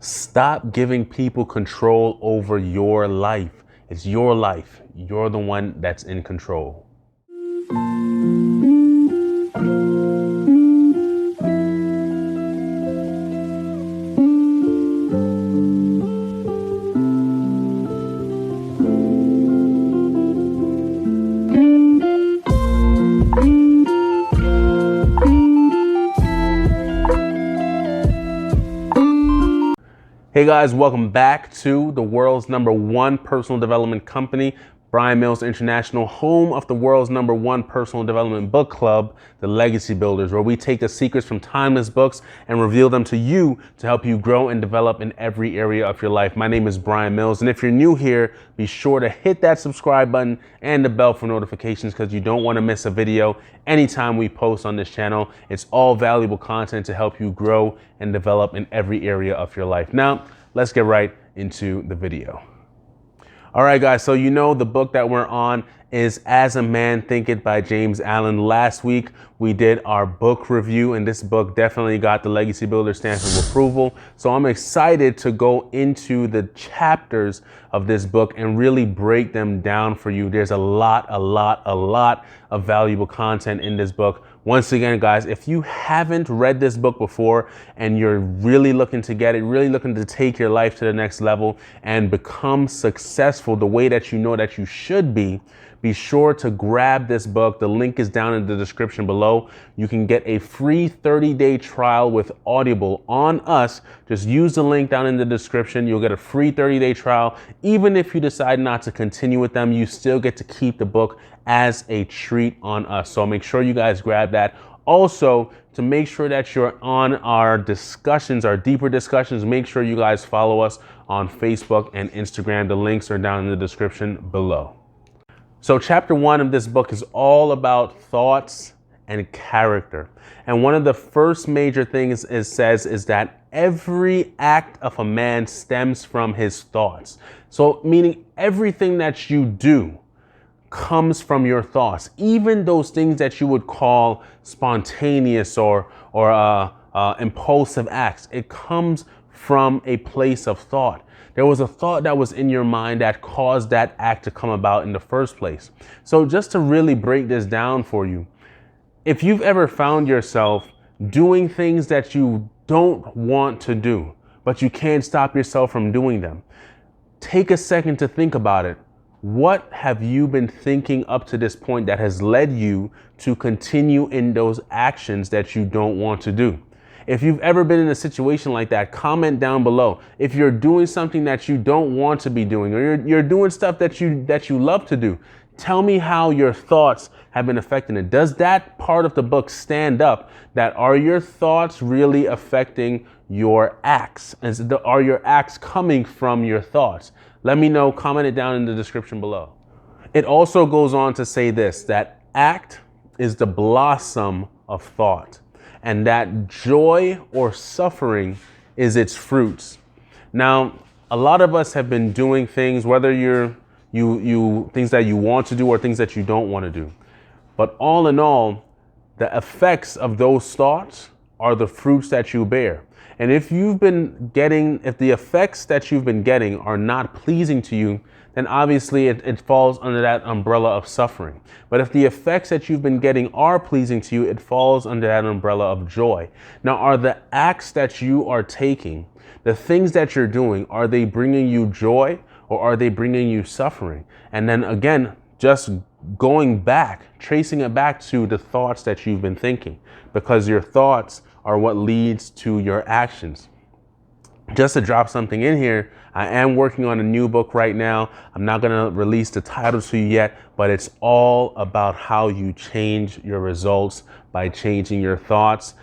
Stop giving people control over your life. It's your life. You're the one that's in control. Hey guys, welcome back to the world's #1 personal development company, Brian Mills International, home of the world's #1 personal development book club, The Legacy Builders, where we take the secrets from timeless books and reveal them to you to help you grow and develop in every area of your life. My name is Brian Mills, and if you're new here, be sure to hit that subscribe button and the bell for notifications because you don't want to miss a video anytime we post on this channel. It's all valuable content to help you grow and develop in every area of your life. Now, let's get right into the video. All right, guys, so you know the book that we're on is As A Man Thinketh by James Allen. Last week, we did our book review, and this book definitely got the Legacy Builder stamp of approval. So I'm excited to go into the chapters of this book and really break them down for you. There's a lot of valuable content in this book. Once again, guys, if you haven't read this book before and you're really looking to get it, really looking to take your life to the next level and become successful the way that you know that you should be sure to grab this book. The link is down in the description below. You can get a free 30-day trial with Audible on us. Just use the link down in the description. You'll get a free 30-day trial. Even if you decide not to continue with them, you still get to keep the book as a treat on us. So make sure you guys grab that. Also, to make sure that you're on our discussions, our deeper discussions, make sure you guys follow us on Facebook and Instagram. The links are down in the description below. So chapter 1 of this book is all about thoughts and character. And one of the first major things it says is that every act of a man stems from his thoughts. So meaning everything that you do comes from your thoughts, even those things that you would call spontaneous or impulsive acts. It comes from a place of thought. There was a thought that was in your mind that caused that act to come about in the first place. So just to really break this down for you, if you've ever found yourself doing things that you don't want to do, but you can't stop yourself from doing them, take a second to think about it. What have you been thinking up to this point that has led you to continue in those actions that you don't want to do? If you've ever been in a situation like that, comment down below. If you're doing something that you don't want to be doing, or you're doing stuff that you love to do, tell me how your thoughts have been affecting it. Does that part of the book stand up? That are your thoughts really affecting your acts? Are your acts coming from your thoughts? Let me know. Comment it down in the description below. It also goes on to say this, that act is the blossom of thought, and that joy or suffering is its fruits. Now, a lot of us have been doing things, whether things that you want to do or things that you don't want to do. But all in all, the effects of those thoughts are the fruits that you bear. And if the effects that you've been getting are not pleasing to you, then obviously it falls under that umbrella of suffering. But if the effects that you've been getting are pleasing to you, it falls under that umbrella of joy. Now, are the acts that you are taking, the things that you're doing, are they bringing you joy or are they bringing you suffering? And then again, just going back, tracing it back to the thoughts that you've been thinking, because your thoughts are what leads to your actions. Just to drop something in here, I am working on a new book right now. I'm not going to release the title to you yet, but it's all about how you change your results by changing your thoughts.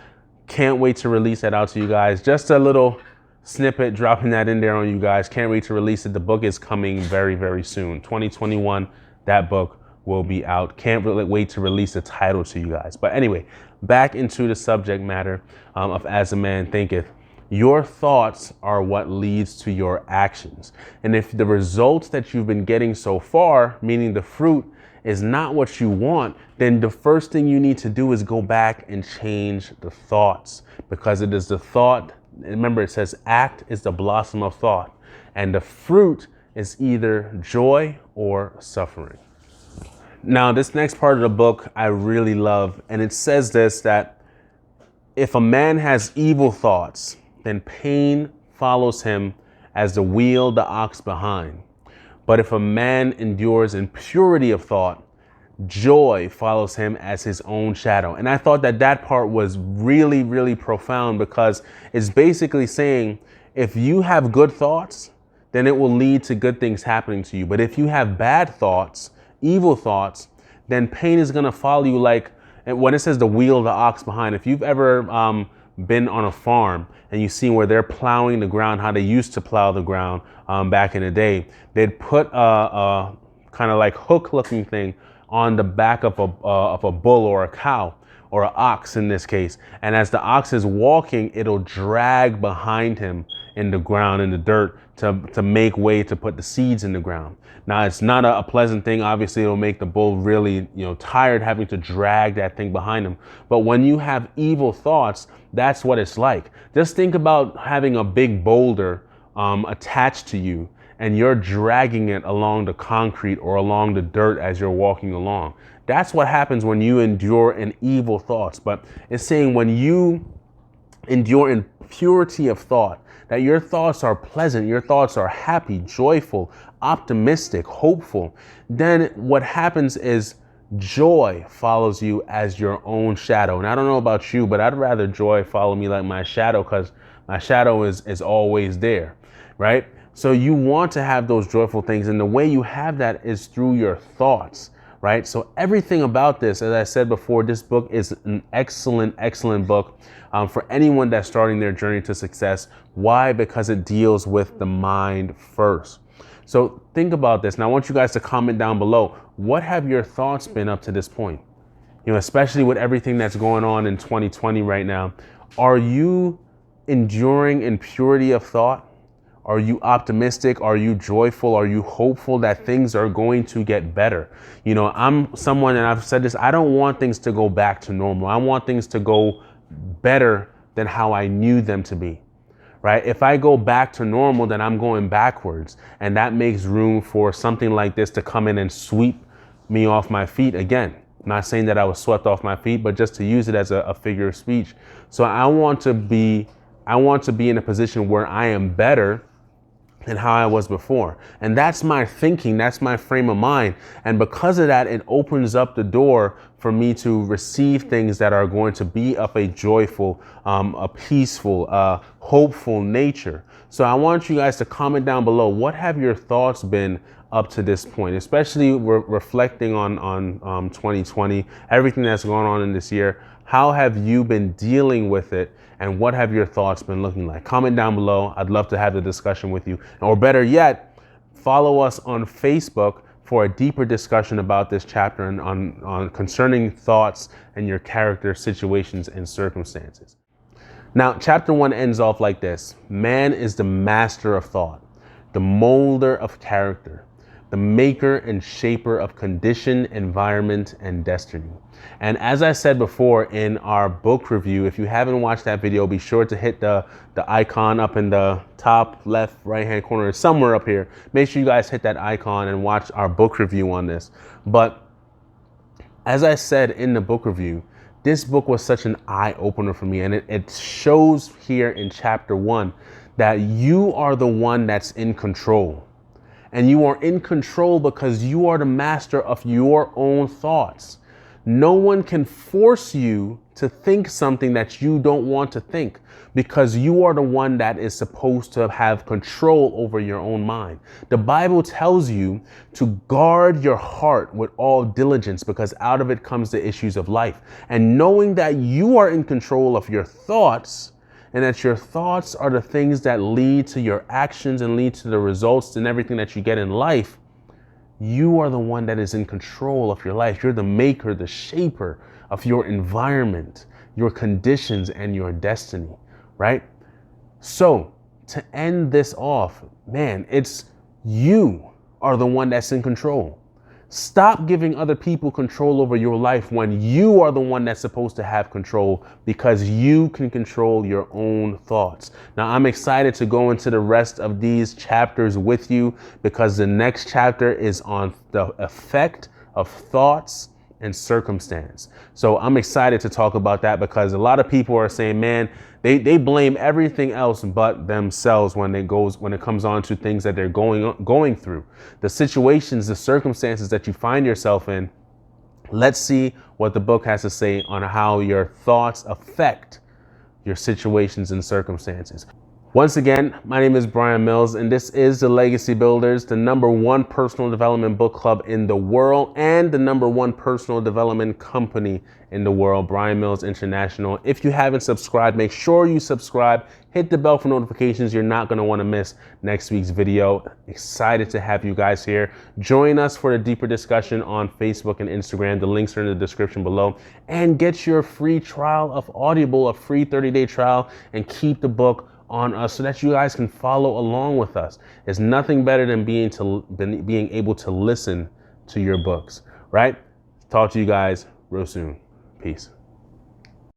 Can't wait to release that out to you guys. Just a little snippet, dropping that in there on you guys. Can't wait to release it. The book is coming very, very soon. 2021, that book will be out. Can't really wait to release the title to you guys. But anyway, back into the subject matter of As A Man Thinketh. Your thoughts are what leads to your actions. And if the results that you've been getting so far, meaning the fruit, is not what you want, then the first thing you need to do is go back and change the thoughts, because it is the thought Remember, it says act is the blossom of thought, and the fruit is either joy or suffering. Now, this next part of the book I really love, and it says this, that if a man has evil thoughts, then pain follows him as the wheel the ox behind. But if a man endures in purity of thought, joy follows him as his own shadow. And I thought that that part was really, really profound, because it's basically saying if you have good thoughts, then it will lead to good things happening to you. But if you have bad thoughts, evil thoughts, then pain is going to follow you. Like when it says the wheel of the ox behind, if you've ever been on a farm and you've seen where they're plowing the ground, how they used to plow the ground back in the day, they'd put a kind of like hook looking thing on the back of a bull or a cow or an ox in this case. And as the ox is walking, it'll drag behind him in the ground, in the dirt, to make way to put the seeds in the ground. Now, it's not a pleasant thing. Obviously, it'll make the bull really, tired having to drag that thing behind him. But when you have evil thoughts, that's what it's like. Just think about having a big boulder attached to you, and you're dragging it along the concrete or along the dirt as you're walking along. That's what happens when you endure in evil thoughts. But it's saying when you endure in purity of thought, that your thoughts are pleasant, your thoughts are happy, joyful, optimistic, hopeful, then what happens is joy follows you as your own shadow. And I don't know about you, but I'd rather joy follow me like my shadow, because my shadow is always there, right? So you want to have those joyful things, and the way you have that is through your thoughts, right? So everything about this, as I said before, this book is an excellent, excellent book for anyone that's starting their journey to success. Why? Because it deals with the mind first. So think about this. Now, I want you guys to comment down below. What have your thoughts been up to this point? Especially with everything that's going on in 2020 right now. Are you enduring in purity of thought? Are you optimistic? Are you joyful? Are you hopeful that things are going to get better? I'm someone, and I've said this, I don't want things to go back to normal. I want things to go better than how I knew them to be, right? If I go back to normal, then I'm going backwards. And that makes room for something like this to come in and sweep me off my feet again. I'm not saying that I was swept off my feet, but just to use it as a figure of speech. So I want to be in a position where I am better than how I was before. And that's my thinking, that's my frame of mind. And because of that, it opens up the door for me to receive things that are going to be of a joyful, a peaceful, hopeful nature. So I want you guys to comment down below, what have your thoughts been up to this point, especially reflecting on 2020, everything that's going on in this year. How have you been dealing with it? And what have your thoughts been looking like? Comment down below. I'd love to have the discussion with you. Or better yet, follow us on Facebook for a deeper discussion about this chapter and on concerning thoughts and your character, situations, and circumstances. Now, chapter 1 ends off like this. Man is the master of thought, the molder of character, the maker and shaper of condition, environment, and destiny. And as I said before in our book review, if you haven't watched that video, be sure to hit the icon up in the top left right hand corner, somewhere up here. Make sure you guys hit that icon and watch our book review on this. But as I said in the book review, this book was such an eye opener for me. And it shows here in chapter 1 that you are the one that's in control. And you are in control because you are the master of your own thoughts. No one can force you to think something that you don't want to think, because you are the one that is supposed to have control over your own mind. The Bible tells you to guard your heart with all diligence, because out of it comes the issues of life. And knowing that you are in control of your thoughts, and that your thoughts are the things that lead to your actions and lead to the results and everything that you get in life, you are the one that is in control of your life. You're the maker, the shaper of your environment, your conditions, and your destiny, right? So to end this off, man, it's you are the one that's in control. Stop giving other people control over your life when you are the one that's supposed to have control, because you can control your own thoughts. Now, I'm excited to go into the rest of these chapters with you, because the next chapter is on the effect of thoughts and circumstance. So I'm excited to talk about that, because a lot of people are saying, man, they blame everything else but themselves when it comes on to things that they're going through, the situations, the circumstances that you find yourself in. Let's see what the book has to say on how your thoughts affect your situations and circumstances. Once again, my name is Brian Mills, and this is The Legacy Builders, the #1 personal development book club in the world and the #1 personal development company in the world, Brian Mills International. If you haven't subscribed, make sure you subscribe. Hit the bell for notifications. You're not going to want to miss next week's video. Excited to have you guys here. Join us for a deeper discussion on Facebook and Instagram. The links are in the description below. And get your free trial of Audible, a free 30-day trial, and keep the book on us so that you guys can follow along with us. There's nothing better than being able to listen to your books, right? Talk to you guys real soon. Peace.